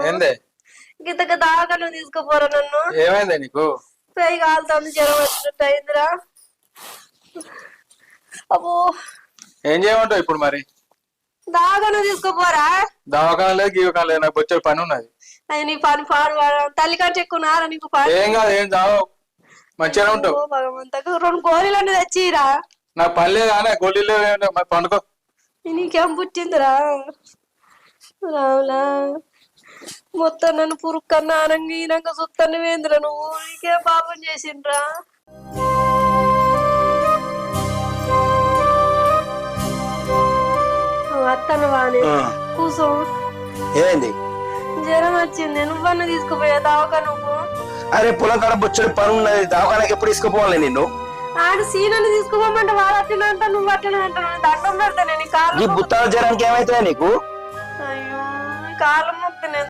ఏందే గిత్తక దాకా తీసుకుపోరా నన్ను. ఏమైందే నీకు? పై కాలుతుంది, జ్వరం వచ్చినట్టు అయిందిరా. అబ్బో ఏం చేయమంటావు ఇప్పుడు మరి? దాకా తీసుకుపోరా. దవాఖాన లేదు గీవకాన లేదు, నాకు వచ్చే పని ఉన్నది. అది నీ పని పాడు తల్లి కంటే ఎక్కువ నారా నీకు పని. ఏం కాదు, ఏం చావు, మంచిగానే ఉంటావు. భగవంతకు 2 గోళీలు అన్నీ తెచ్చిరా. నాకు పని లేదు కానీ గొల్లి లేదు, మరి పండుకో. నీకేం పుట్టిందిరా రావులా. మొత్తం నన్ను పురుక్కన్నా అనంగా ఈనంగా చూస్తాను వేంద్ర. నువ్వు నీకేం పాపం చేసిండ్రా. అత్తను వాని కూసో. ఏమైంది? జ్వరం వచ్చింది, నువ్వన్న తీసుకుపోయా దావకా నువ్వు. అరే పొలం కాడ బొచ్చడి పని ఉన్నది, దవాఖానకి ఎప్పుడు తీసుకుపోవాలి నిన్ను? ఆడు సీనని తీసుకుపోమంటే వాడు అట్లనే అంటా, నువ్వు అట్లనే అంటాను. దండం పెడతా నేను. ఈ బుత్తాల జ్వరానికి ఏమైతుందా నీకు? అయ్యో కాలం మొత్తం